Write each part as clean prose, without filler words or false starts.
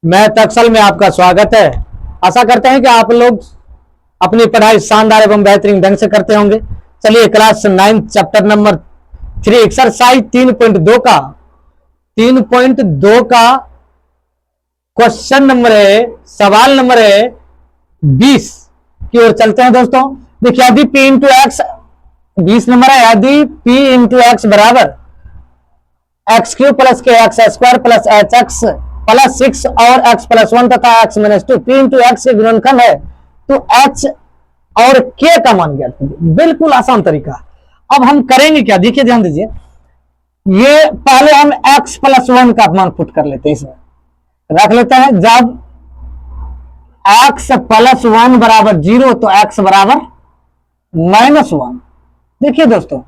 मैं टक्सल में आपका स्वागत है। आशा करते हैं कि आप लोग अपनी पढ़ाई शानदार एवं बेहतरीन ढंग से करते होंगे। चलिए क्लास 9 चैप्टर नंबर 3 एक्सरसाइज 3.2 का क्वेश्चन नंबर है, सवाल नंबर है 20 की ओर चलते हैं दोस्तों। देखिए यदि p इंटू एक्स 20 नंबर है, यदि p इंटू एक्स बराबर एक्स क्यूब प्लस के x square plus H x plus 6 और x प्लस 1 तथा x minus 2 p into x के गुणनखंड है तो h और k का मान ज्ञात कीजिए। बिल्कुल आसान तरीका। अब हम करेंगे क्या, देखिए ध्यान दीजिए। ये पहले हम x प्लस 1 का मान पुट कर लेते हैं, इसमें रख लेते हैं। जब x प्लस 1 बराबर 0 तो x बराबर माइनस 1। देखिए दोस्तों,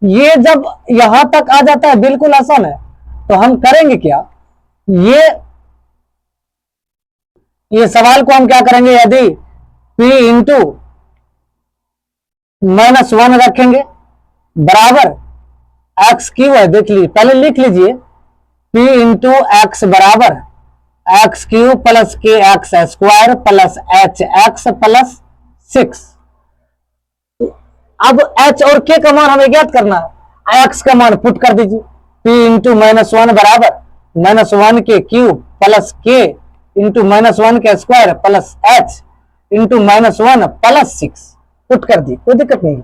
ये जब यहां तक आ जाता है बिल्कुल आसान है। तो हम करेंगे क्या, ये सवाल को हम क्या करेंगे, यदि p इंटू माइनस 1 रखेंगे बराबर एक्स क्यू है, देख लीजिए पहले लिख लीजिए p इंटू एक्स बराबर एक्स क्यू प्लस के x square plus H x plus 6। अब h और k का मान हमें ज्ञात करना है। x का मान पुट कर दीजिए, p इंटू माइनस 1 बराबर माइनस 1 के cube plus k into minus 1 के square plus h into minus 1 plus 6 put कर दी, कोई दिक्कत नहीं।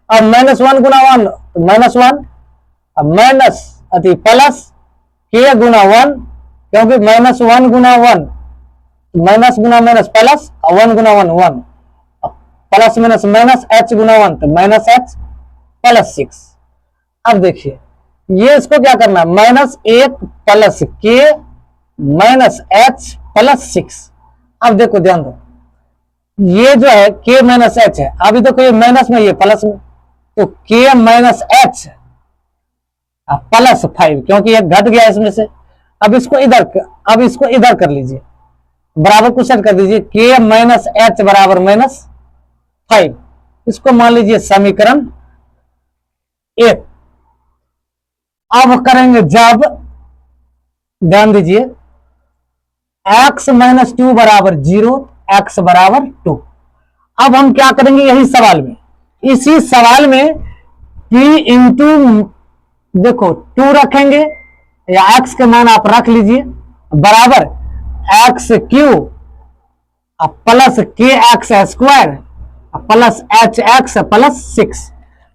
अब माइनस 1 गुना 1 तो माइनस 1, अब माइनस अति प्लस k गुना 1, क्योंकि माइनस 1 गुना 1 माइनस गुना माइनस प्लस 1 गुना 1 1 प्लस माइनस माइनस h गुना 1 तो माइनस h प्लस 6। अब देखिए ये इसको क्या करना है, minus 1 plus k minus h plus 6। अब देखो ध्यान दो, ये जो है k माइनस h है, अभी देखो ये माइनस में ये प्लस में, तो k माइनस h प्लस 5, क्योंकि ये घट गया इसमें से। अब इसको इधर कर लीजिए, बराबर को सेट कर दीजिए, k माइनस h बराबर माइनस 5। इसको मान लीजिए समीकरण 1। अब करेंगे जब, ध्यान दीजिए, x माइनस 2 बराबर 0, x बराबर 2। अब हम क्या करेंगे, यही सवाल में, इसी सवाल में p इंटू देखो 2 रखेंगे, या x के मान आप रख लीजिए बराबर एक्स क्यू प्लस के x square plus H x plus 6।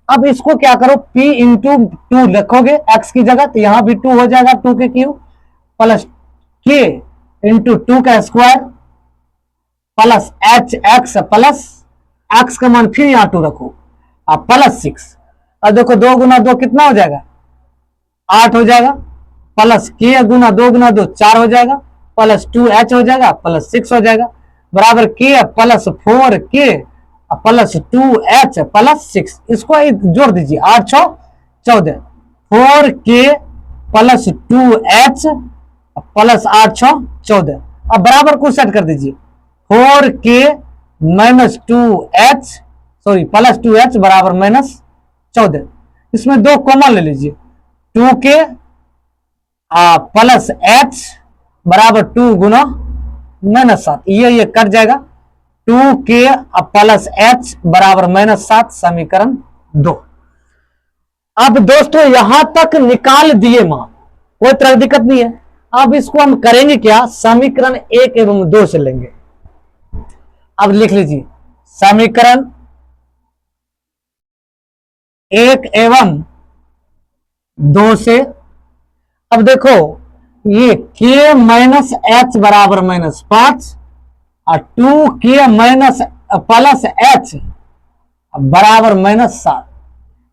अब इसको क्या करो, p इंटू 2 लिखोगे x की जगह, तो यहां भी 2 हो जाएगा, 2 के क्यू प्लस k इंटू 2 का square plus H x plus x का मान फिर यहां 2 रखो प्लस 6। अब देखो 2 गुना 2 कितना हो जाएगा, 8 हो जाएगा, प्लस k गुना 2 गुना 2 4 हो जाएगा, प्लस 2h हो जाएगा प्लस 6 हो जाएगा, बराबर k plus 4k plus 2h plus 6। इसको जोड़ दीजिए, 8 6 14, 4k प्लस 2h प्लस 8 6 14। अब बराबर को सेट कर दीजिए, 4k minus 2h plus 2h बराबर माइनस 14। इसमें 2 कॉमन ले लीजिए, 2k प्लस h बराबर 2 गुना माइनस 7, ये कट जाएगा, 2k प्लस h बराबर माइनस 7, समीकरण 2। अब दोस्तों यहां तक निकाल दिए मान, कोई तरह दिक्कत नहीं है। अब इसको हम करेंगे क्या, समीकरण 1 एवं 2 से लेंगे। अब लिख लीजिए समीकरण 1 एवं 2 से। अब देखो ये k माइनस h बराबर माइनस 5 और 2k माइनस प्लस h बराबर माइनस 7।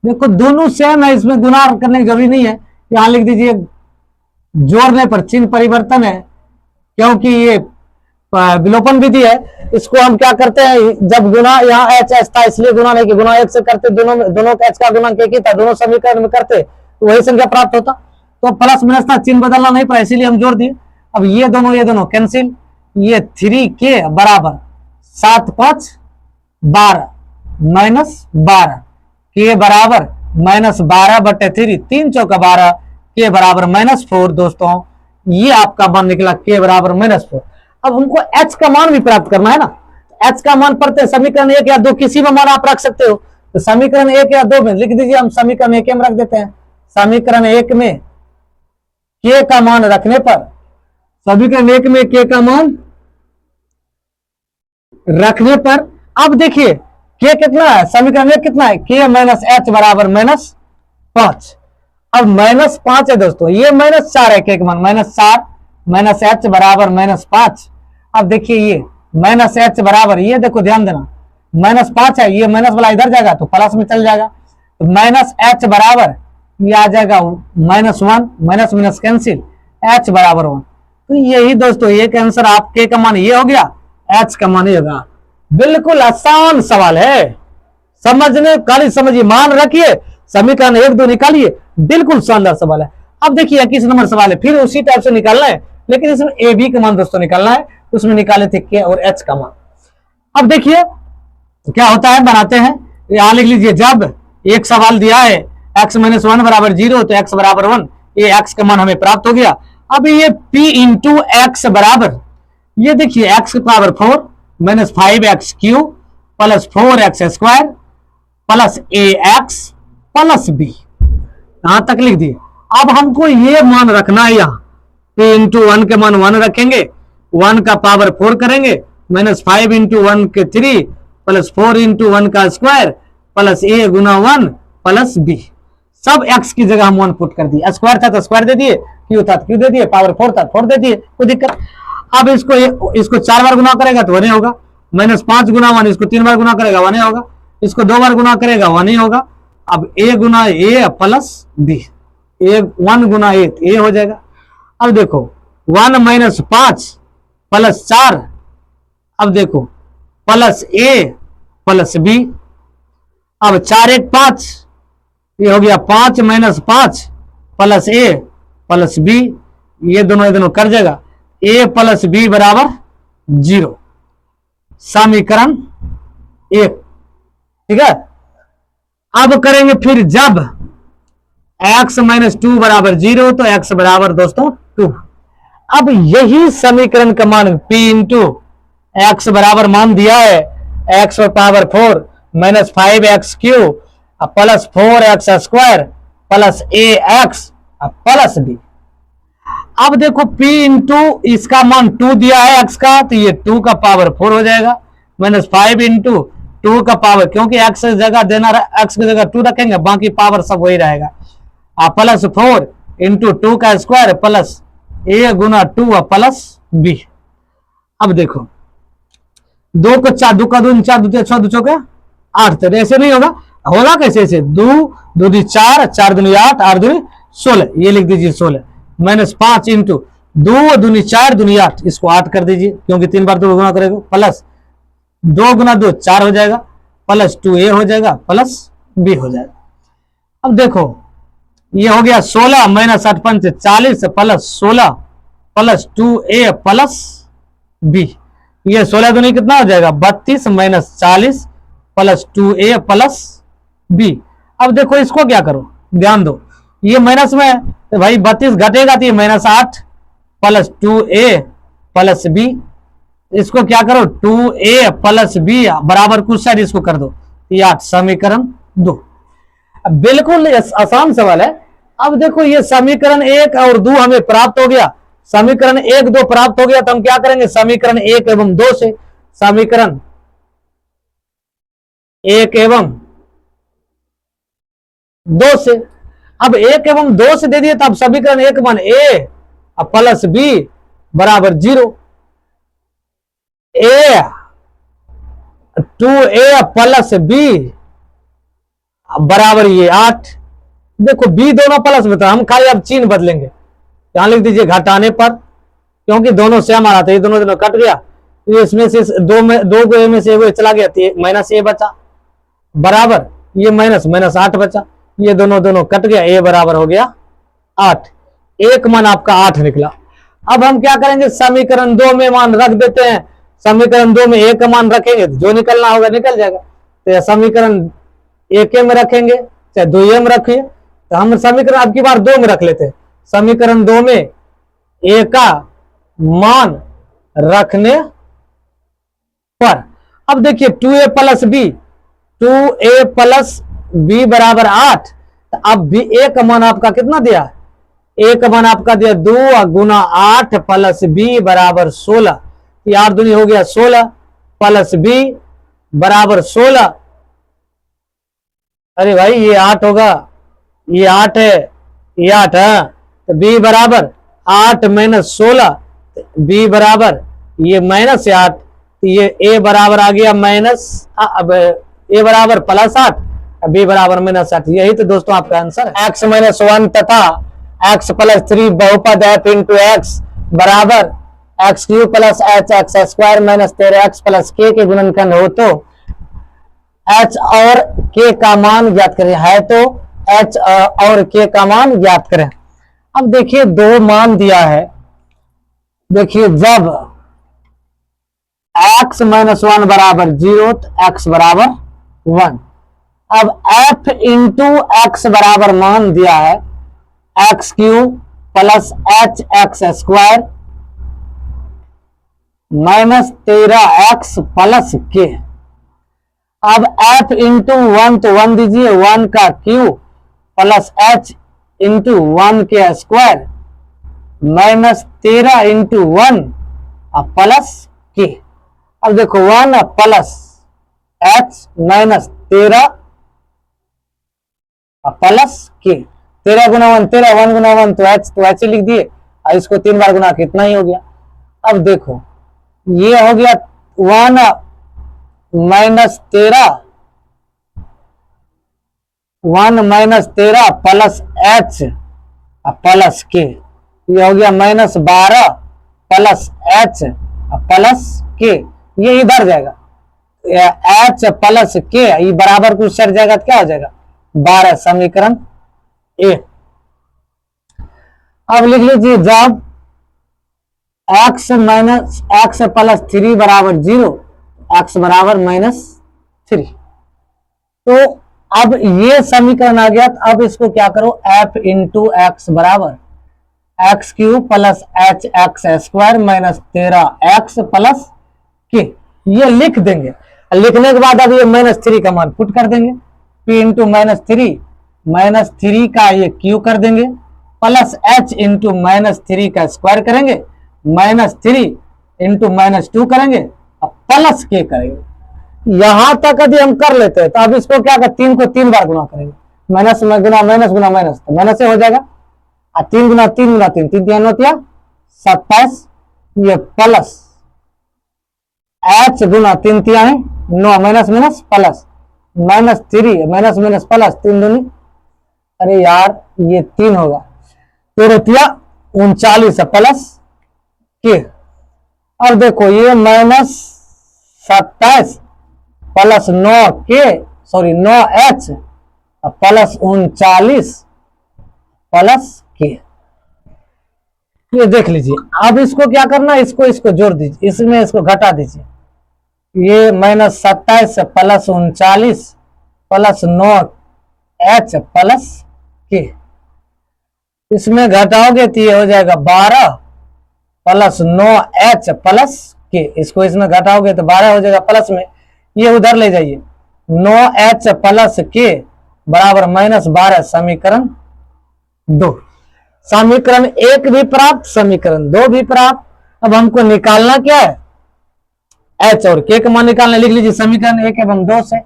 देखो दोनों सेम है, इसमें गुना करने की जरूरी नहीं है। यहां लिख दीजिए, जोड़ने पर चिन्ह परिवर्तन है, क्योंकि ये विलोपन विधि है। इसको हम क्या करते हैं, जब गुना यहाँ h h था इसलिए गुना नहीं, कि गुना 1 से करते, दोनों का h का गुना k था, दोनों समीकरण में करते तो वही संख्या प्राप्त होता। तो प्लस माइनस था, चिन्ह बदलना नहीं पड़ा, इसीलिए हम जोड़ दिए। अब ये दोनों कैंसिल, ये 3k बराबर 7 5 12 माइनस 12, k बराबर माइनस 12 बटे 3, 3 चौका 12, k बराबर माइनस 4। दोस्तों ये आपका मान निकला k बराबर -4। अब हमको h का मान भी प्राप्त करना है ना, h का मान पढ़ते समीकरण 1 या 2 किसी में मान आप रख सकते हो, तो समीकरण 1 या 2 में लिख दीजिए, हम समीकरण 1 में रख देते हैं। समीकरण 1 में k का मान रखने पर, समीकरण 1 में k का मान रखने पर, अब देखिए k कितना है, समीकरण 1 कितना है, k माइनस h बराबर -5। अब -5 है दोस्तों, ये -4 है k का मान, -4 माइनस h बराबर -5। अब देखिए ये माइनस h बराबर, ये देखो ध्यान देना, -5 है, ये माइनस वाला इधर जाएगा तो प्लस में चल जाएगा, तो -h बराबर ये आ जाएगा -1, माइनस माइनस कैंसिल, h बराबर 1। तो यही दोस्तों एक आंसर, आप k का मान ये हो गया, h का मान ये होगा। बिल्कुल आसान सवाल है, समझने खाली समझिए, मान रखिए, समीकरण 1 2 निकालिए, बिल्कुल शानदार सवाल है। अब देखिए 21 नंबर सवाल है, फिर उसी टाइप से निकालना है, लेकिन इसमें ए बी का मान दोस्तों निकालना है, उसमें निकाले थे के और एच का मान। अब देखिए क्या होता है, बनाते हैं, यहां लिख लीजिए, जब एक सवाल दिया है x माइनस 1 बराबर 0 तो x बराबर 1, ये x का मान हमें प्राप्त हो गया। अब ये p इंटू एक्स बराबर, ये देखिए x power 4 minus 5x Q plus 4x square plus ax plus b, यहां तक लिख दिए। अब हमको ये मान रखना है, यहाँ p इंटू 1 के मान 1 रखेंगे, 1 का पावर 4 करेंगे, माइनस 5 इंटू 1 के 3 प्लस 4 इंटू 1 का square plus a Guna 1 plus b, सब x की जगह हम 1 पुट कर दिए, स्क्वायर था तो स्क्वायर दे दिए, क्यू था तो क्यू दे दिए, पावर 4 था 4 दे दिए, कोई दिक्कत। अब इसको 4 बार गुना करेगा तो 1 होगा, माइनस 5 गुना 1, इसको 3 बार गुना करेगा 1 होगा, इसको 2 बार गुना करेगा 1 होगा। अब a Guna a plus b, 1 Guna a हो जाएगा। अब देखो 1 माइनस 5 प्लस 4, अब देखो प्लस a प्लस b, अब 4 1 5, ये हो गया 5 minus 5 plus a plus b, ये दोनों कर जाएगा, a प्लस b बराबर 0, समीकरण 1, ठीक है। अब करेंगे फिर जब x माइनस 2 बराबर 0 तो x बराबर दोस्तों 2। अब यही समीकरण का मान p इंटू एक्स बराबर मान दिया है, x power 4 minus 5x Q plus 4x square plus ax plus b। अब देखो p इंटू इसका मान 2 दिया है x का, तो ये 2 का पावर 4 हो जाएगा, माइनस 5 इंटू 2 का पावर, क्योंकि x जगह देना, x की जगह 2 रखेंगे, बाकी पावर सब वही रहेगा, प्लस 4 इंटू 2 का square plus a Guna 2 plus b। अब देखो 2 को 4, 2 का 2 4 2 6 2 चौके 8, तो ऐसे नहीं होगा, होगा कैसे, ऐसे 2 2 दी 4 4 दूनी 8 8 दूनी 16, ये लिख दीजिए 16, माइनस 5 इंटू 2 दूनी 4 दूनी 8, इसको 8 कर दीजिए, क्योंकि 3 बार 2 गुना करेगा, प्लस 2 गुना 2 4 हो जाएगा, प्लस 2a हो जाएगा प्लस b हो जाएगा। अब देखो ये हो गया 16 minus 8 5 40 plus 16 plus 2a plus b, ये 16 दूनी कितना हो जाएगा 32 minus 40 plus 2a plus b। अब देखो इसको क्या करो, ध्यान दो, ये माइनस में है तो भाई 32 घटेगा तो ये minus 8 plus 2a plus b, इसको क्या करो 2a प्लस b बराबर कुछ साइड इसको कर दो, ये 8, समीकरण 2। बिल्कुल आसान सवाल है। अब देखो ये समीकरण 1 और 2 हमें प्राप्त हो गया, समीकरण 1 2 प्राप्त हो गया, तो हम क्या करेंगे समीकरण 1 एवं 2 से, समीकरण 1 एवं 2 से, अब 1 एवं 2 से दे दिए, तो अब समीकरण 1 मान a प्लस b बराबर 0, a 2a प्लस b बराबर ये 8। देखो b दोनों प्लस में था, हम खाली अब चिन्ह बदलेंगे, यहां लिख दीजिए घटाने पर, क्योंकि दोनों सेम आ रहा था, ये दोनों कट गया, तो इसमें से 2 को a में से चला गया, माइनस a बचा, बराबर ये माइनस माइनस 8 बचा, ये दोनों कट गया, a बराबर हो गया 8, एक मान आपका 8 निकला। अब हम क्या करेंगे समीकरण 2 में मान रख देते हैं, समीकरण 2 में a का मान रखेंगे, जो निकलना होगा निकल जाएगा, तो समीकरण 1 में रखेंगे चाहे 2 में रखिए, तो हम समीकरण अब की बार 2 में रख लेते हैं, समीकरण 2 में ए का मान रखने पर। अब देखिए 2a plus B, 2a plus B बराबर 8। तो अब भी ए का मान आपका कितना दिया? ए का मान आपका दिया 2 गुना 8 प्लस बी बराबर 16। 8 दूनी हो गया 16 प्लस बी बराबर 16। अरे भाई ये 8 होगा, ये 8 है, ये 8 है। तो बी बराबर 8 माइनस 16, बी बराबर ये माइनस 8, ये ए बराबर आ गया माइनस, अब ए बराबर प्लस 8, बी बराबर माइनस 8। यही तो दोस्तों आपका आंसर है। एक्स माइनस 1 तथा एक्स प्लस 3 बहुपद एफ इंटू एक्स बराबर x cube plus H x square minus 13 x plus के गुणनखंड हो तो एच और के का मान ज्ञात करें। है तो एच और के का मान ज्ञात करें। अब देखिए दो मान दिया है। देखिए जब x माइनस 1 बराबर 0 तो x बराबर 1। अब f इंटू एक्स बराबर मान दिया है x cube plus H x square minus 13 x plus के। अब f इंटू 1 तो 1 दीजिए, 1 का क्यूब प्लस h इंटू 1 के स्क्वायर माइनस 13 इंटू 1 प्लस के। अब देखो 1 प्लस h माइनस 13 प्लस के। 13 गुना 1 13, 1 गुना 1 तो h, तो h लिख दिए और इसको 3 बार गुना कितना ही हो गया। अब देखो ये हो गया 1 minus 13, 1 minus 13 plus h plus के। ये हो गया माइनस 12 प्लस h प्लस के। ये इधर जाएगा h प्लस के, ये बराबर कुछ सर जाएगा तो क्या हो जाएगा 12। समीकरण ए। अब लिख लीजिए जब x माइनस एक्स प्लस 3 बराबर 0, x बराबर माइनस 3। तो अब ये समीकरण आ गया। तो अब इसको क्या करो f इंटू एक्स बराबर x cube plus H x square minus 13 x plus के। ये लिख देंगे। लिखने के बाद अब ये माइनस 3 का मान पुट कर देंगे। p इंटू माइनस 3 का ये क्यू कर देंगे प्लस h इंटू माइनस 3 का स्क्वायर करेंगे माइनस 3 इंटू माइनस 2 करेंगे और प्लस के करेंगे। यहां तक यदि हम कर लेते हैं तो अब इसको क्या कर 3 को 3 बार गुना करेंगे। माइनस गुना माइनस गुना माइनस तो माइनस से हो जाएगा। और 3 गुना 3 गुना 3, 3 3 होती है 27। ये प्लस h गुना 3 तिया है 9 minus minus plus minus 3 minus minus plus 3 दूनी, अरे यार ये 3 होगा 13 39 प्लस के। अब देखो ये माइनस 27 प्लस 9 के, सॉरी 9h प्लस 39 प्लस के। ये देख लीजिए। अब इसको क्या करना है, इसको जोड़ दीजिए, इसमें इसको घटा दीजिए। ये minus 27 plus 39 plus 9h plus के। इसमें घटाओगे तो ये हो जाएगा 12 प्लस 9h प्लस के। इसको इसमें घटाओगे तो 12 हो जाएगा प्लस में, ये उधर ले जाइए 9h प्लस के बराबर माइनस 12। समीकरण 2। समीकरण 1 भी प्राप्त, समीकरण 2 भी प्राप्त। अब हमको निकालना क्या है, h और k का मान निकालना। लिख लीजिए समीकरण 1 एवं 2 से।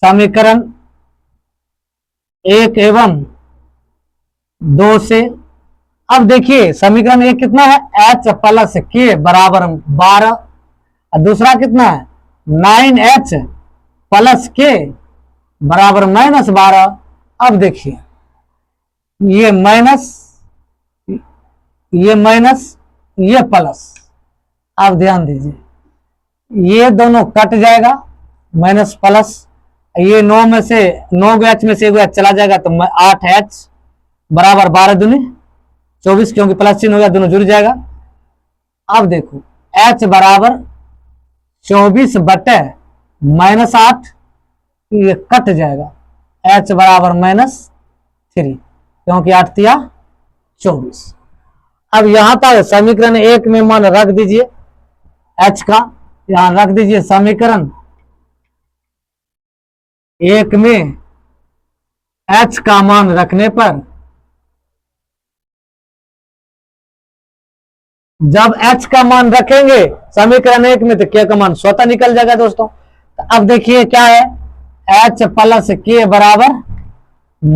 समीकरण 1 एवं 2 से। अब देखिए समीकरण 1 कितना है, h प्लस के बराबर 12 और दूसरा कितना है 9h प्लस के बराबर माइनस 12। अब देखिए ये माइनस ये प्लस। अब ध्यान दीजिए ये दोनों कट जाएगा माइनस प्लस। ये 9 में से 9 h में से 1 h चला जाएगा तो 8h बराबर 12 दूनी 24, क्योंकि प्लस चिन्ह हो गया दोनों जुड़ जाएगा। अब देखो h बराबर 24 बटे माइनस 8, ये कट जाएगा h बराबर माइनस 3, क्योंकि 8 तिया 24। अब यहां तक समीकरण 1 में मान रख दीजिए h का, यहां रख दीजिए समीकरण 1 में h का मान रखने पर जब h का मान रखेंगे समीकरण 1 में तो k का मान स्वतः निकल जाएगा दोस्तों। तो अब देखिए क्या है, h प्लस k बराबर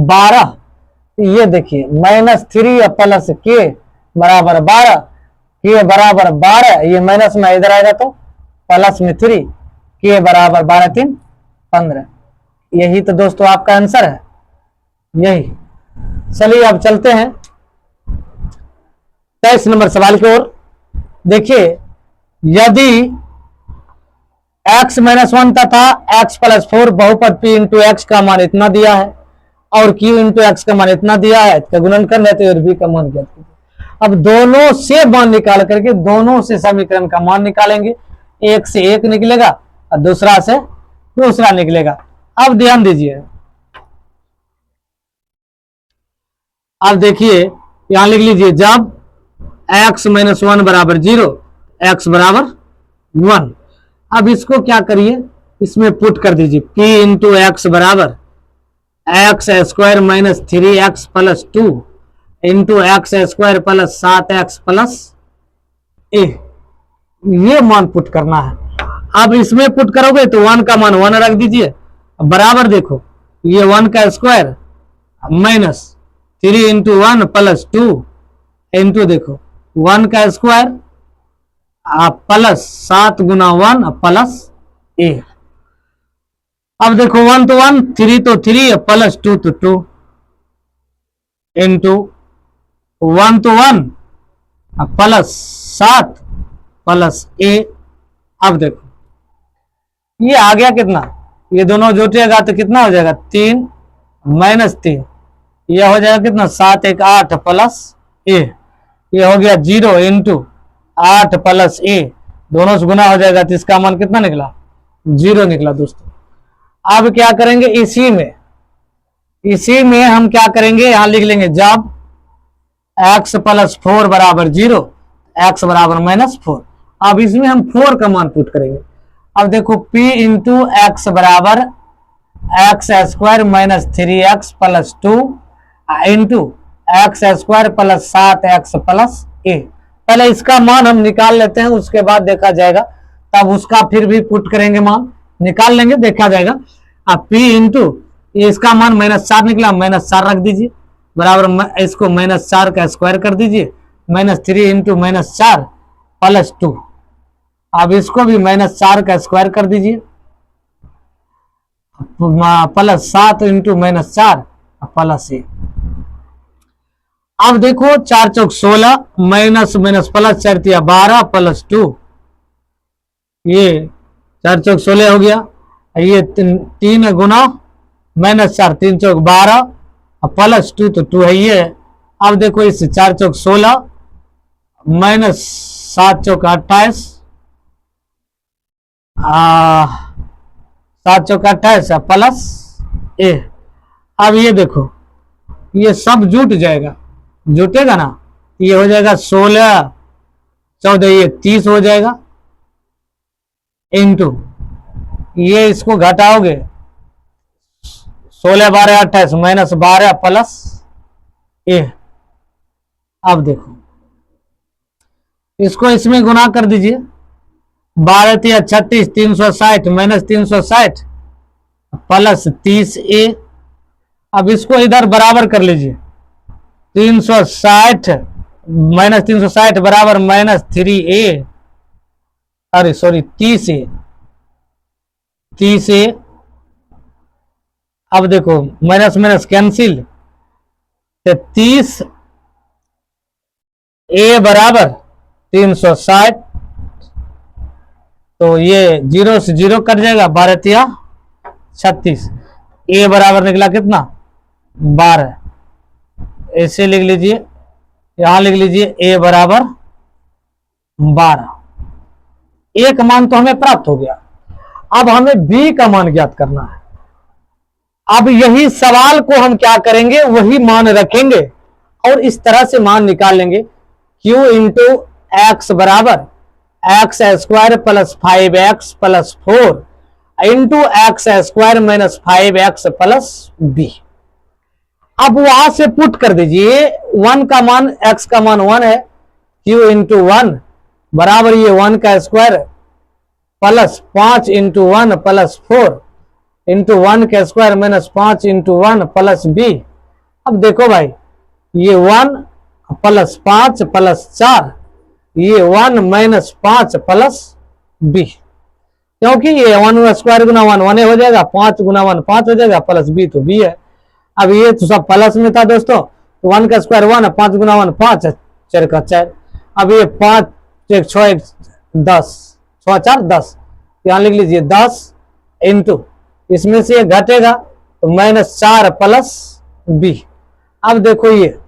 12, ये देखिए -3 प्लस k बराबर 12, k बराबर 12, ये माइनस में इधर आएगा तो प्लस में 3, k बराबर 12 3 15। यही तो दोस्तों आपका आंसर है, यही। चलिए अब चलते हैं 23 नंबर सवाल की ओर। देखिए यदि x - 1 तथा x + 4 बहुपद p इंटू एक्स का मान इतना दिया है और q इंटू एक्स का मान इतना दिया है, तो गुणन कर लेते हैं और b का मान ज्ञात कीजिए। अब दोनों से मान निकाल करके दोनों से समीकरण का मान निकालेंगे, एक से एक निकलेगा और दूसरा से दूसरा निकलेगा। अब ध्यान दीजिए, अब देखिए यहां लिख लीजिए जब x - 1 बराबर 0, x बराबर 1। अब इसको क्या करिए, इसमें पुट कर दीजिए p इंटू एक्स बराबर x² - 3x + 2 into x² + 7x + a, ये मान पुट करना है। अब इसमें पुट करोगे तो 1 का मान 1 रख दीजिए, बराबर देखो ये 1 का स्क्वायर माइनस 3 इंटू 1 + 2 इंटू देखो 1 का square plus 7 Guna 1 plus a। अब देखो 1 तो 1, 3 तो 3 प्लस 2 तो 2 इंटू 1 तो 1 प्लस 7 प्लस a। अब देखो ये आ गया कितना, ये दोनों जोड़ेगा तो कितना हो जाएगा 3 - 3, ये हो जाएगा कितना 7 1 8 प्लस a, ये हो गया 0 इंटू 8 प्लस a, दोनों से गुना हो जाएगा तो इसका मान कितना निकला 0 निकला दोस्तों। अब क्या करेंगे, इसी में हम क्या करेंगे, यहां लिख लेंगे जब x + 4 बराबर 0, x बराबर -4। अब इसमें हम 4 का मान पुट करेंगे। अब देखो p इंटू एक्स बराबर x² - 3x + 2 into x² + 7x + a। पहले इसका मान हम निकाल लेते हैं, उसके बाद देखा जाएगा, तब उसका फिर भी पुट करेंगे, मान निकाल लेंगे देखा जाएगा। अब p इंटू इसका मान -4 निकला, -4 रख दीजिए बराबर इसको -4 का स्क्वायर कर दीजिए, -3 इंटू -4 + 2। अब इसको भी -4 का स्क्वायर कर दीजिए प्लस 7 इंटू -4 प्लस a। अब देखो 4 चौक 16 माइनस माइनस प्लस 4 तिया 12 प्लस 2, ये 4 चौक 16 हो गया, ये 3 गुना -4 3 चौक 12 प्लस 2 तो 2 है ये। अब देखो इस 4 चौक 16 minus 7 Chowk 28 7 Chowk 28 plus a। अब ये देखो ये सब जुट जाएगा, जुटेगा ना, ये हो जाएगा 16 14 ये 30 हो जाएगा इंटू ये इसको घटाओगे 16 12 28 -12 प्लस a। अब देखो इसको इसमें गुना कर दीजिए, 12 तिया 36 360 -360 प्लस 30a। अब इसको इधर बराबर कर लीजिए, 360 -360 बराबर -3a, अरे सॉरी 30a। अब देखो माइनस माइनस कैंसिल, तो 30a बराबर 360, तो ये 0 से 0 कट जाएगा, 12 तिया 36, a बराबर निकला कितना 12। ऐसे लिख लीजिए, यहां लिख लीजिए a बराबर 12। a का मान तो हमें प्राप्त हो गया, अब हमें b का मान ज्ञात करना है। अब यही सवाल को हम क्या करेंगे, वही मान रखेंगे और इस तरह से मान निकाल लेंगे। क्यू इंटू एक्स बराबर x square plus 5x plus 4 into x square minus 5x plus b. अब वहां से पुट कर दीजिए, 1 का मान x का मान 1 है, q इंटू 1 बराबर ये 1 का square plus 5 into 1 plus 4 into 1 का square minus 5 into 1 plus b. अब देखो भाई, ये 1 प्लस 5 प्लस 4, ये 1 माइनस 5 प्लस बी, क्योंकि ये 1 स्क्वायर गुना 1 1 हो जाएगा, 5 गुना 1 5 हो जाएगा, प्लस बी तो बी है। अब ये तो सब प्लस में था दोस्तों, 1 का स्क्वायर 1, 5 गुना 1 5, 4 का 4। अब ये 5 1 6 1 10, 6 4 10, यहाँ लिख लीजिए 10 इंटू, इसमें से ये घटेगा तो माइनस 4 प्लस बी। अब देखो ये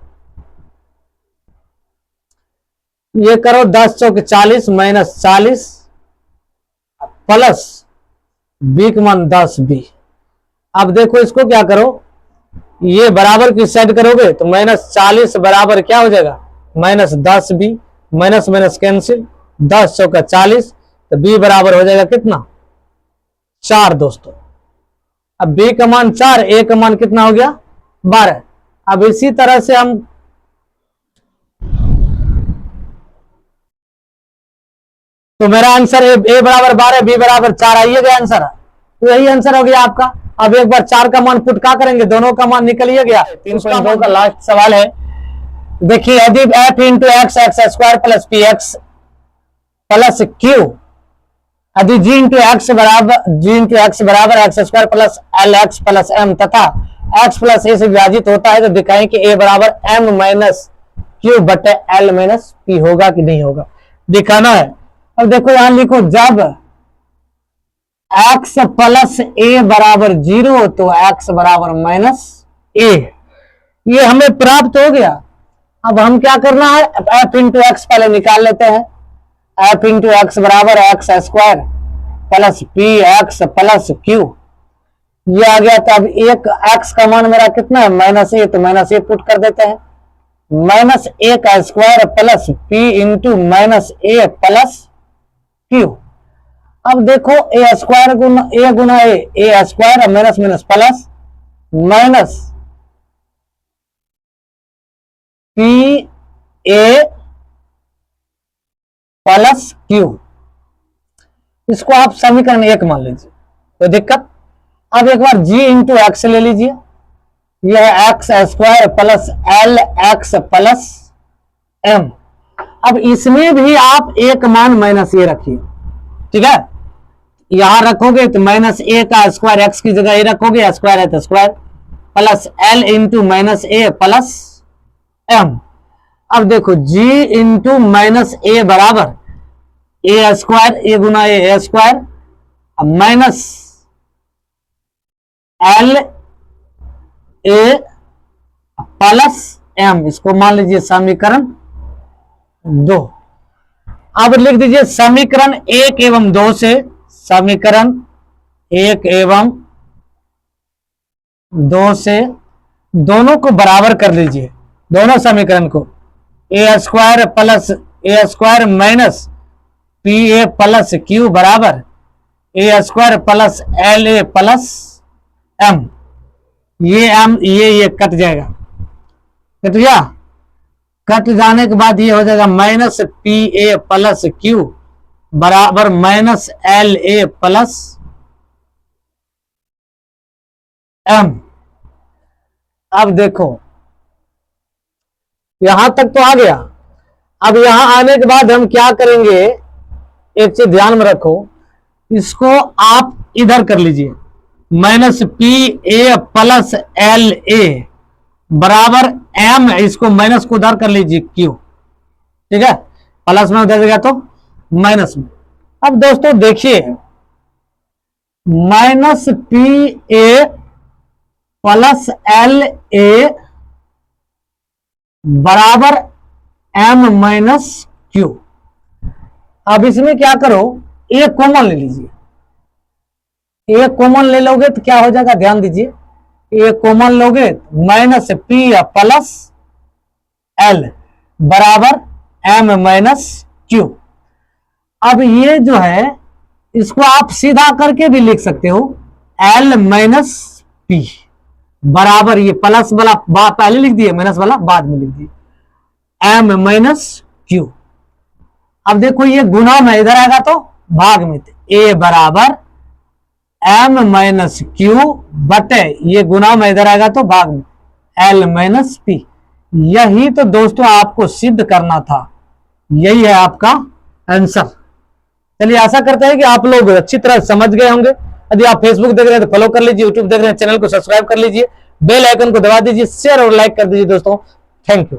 करो 10 चौक 40 माइनस 40 प्लस बी का मान 10 बी। अब देखो इसको क्या करो, ये बराबर की साइड करोगे तो माइनस 40 बराबर क्या हो जाएगा, minus 10 b, minus minus cancel, 10 चौका 40, तो बी बराबर हो जाएगा कितना, 4 दोस्तों। अब बी का मान 4, ए का मान कितना हो गया 12। अब इसी तरह से हम तो मेरा आंसर ए बराबर 12, बी बराबर 4 आइए गया आंसर, तो यही आंसर हो गया आपका। अब एक बार 4 का मान पुट क्या करेंगे, दोनों का मान निकलिए गया। 3.2 का लास्ट सवाल है, देखिए यदि f into x x square plus p x plus q, यदि g इंटू एक्स बराबर x square plus l x plus m तथा x प्लस ए से विभाजित होता है, तो दिखाएं कि a बराबर m माइनस क्यू बटे एल माइनस पी होगा कि नहीं होगा, दिखाना है। अब देखो यहां लिखो, जब x प्लस ए बराबर 0 तो x बराबर माइनस ए, ये हमें प्राप्त हो गया। अब हम क्या करना है, f इंटू एक्स पहले निकाल लेते हैं। f इंटू एक्स बराबर x square plus p x plus Q, ये आ गया। तो अब एक x का मान मेरा कितना है, माइनस ए, तो माइनस ए पुट कर देते हैं, माइनस ए का square plus p into minus a plus q. अब देखो ए स्क्वायर गुना a square, minus minus plus, minus p a plus q, इसको आप समीकरण 1 मान लीजिए, कोई दिक्कत। अब एक बार g इंटू एक्स ले लीजिए, यह x square plus l x plus m. अब इसमें भी आप एक मान माइनस ए रखिए, ठीक है, यहां रखोगे तो माइनस ए का स्क्वायर एक्स की जगह ए रखोगे, स्क्वायर है तो square, plus l into minus a plus m. अब देखो g इंटू माइनस ए बराबर ए स्क्वायर, ए गुना a square, minus l a plus m, इसको मान लीजिए समीकरण 2। अब लिख दीजिए समीकरण 1 एवं 2 से, समीकरण 1 एवं 2 से दोनों को बराबर कर लीजिए, दोनों समीकरण को, a square plus a square minus p a plus q बराबर a square plus l a plus m. ये एम ये कट जाएगा, कट गया, कट जाने के बाद ये हो जाएगा minus p a plus q बराबर minus l a plus m. अब देखो यहां तक तो आ गया। अब यहां आने के बाद हम क्या करेंगे, एक चीज ध्यान में रखो, इसको आप इधर कर लीजिए, minus p a plus l ए बराबर एम, इसको माइनस को उधर कर लीजिए क्यू, ठीक है, प्लस में उधर गया तो माइनस में। अब दोस्तों देखिए, minus p a plus l ए बराबर एम माइनस क्यू। अब इसमें क्या करो, ए कॉमन ले लीजिए, ए कॉमन ले लोगे तो क्या हो जाएगा, ध्यान दीजिए, ए कॉमन लोगे माइनस पी प्लस एल बराबर m माइनस क्यू। अब ये जो है इसको आप सीधा करके भी लिख सकते हो, l माइनस पी बराबर, ये प्लस वाला पहले लिख दिए, माइनस वाला बाद में लिख दिए, m माइनस क्यू। अब देखो ये गुना में इधर आएगा तो भाग में, a बराबर m माइनस क्यू बटे, ये गुना में इधर आएगा तो भाग में, l माइनस पी। यही तो दोस्तों आपको सिद्ध करना था, यही है आपका आंसर। चलिए आशा करते हैं कि आप लोग अच्छी तरह समझ गए होंगे। यदि आप फेसबुक देख रहे हैं तो फॉलो कर लीजिए, यूट्यूब देख रहे हैं चैनल को सब्सक्राइब कर लीजिए, बेल आइकन को दबा दीजिए, शेयर और लाइक कर दीजिए दोस्तों। Thank you.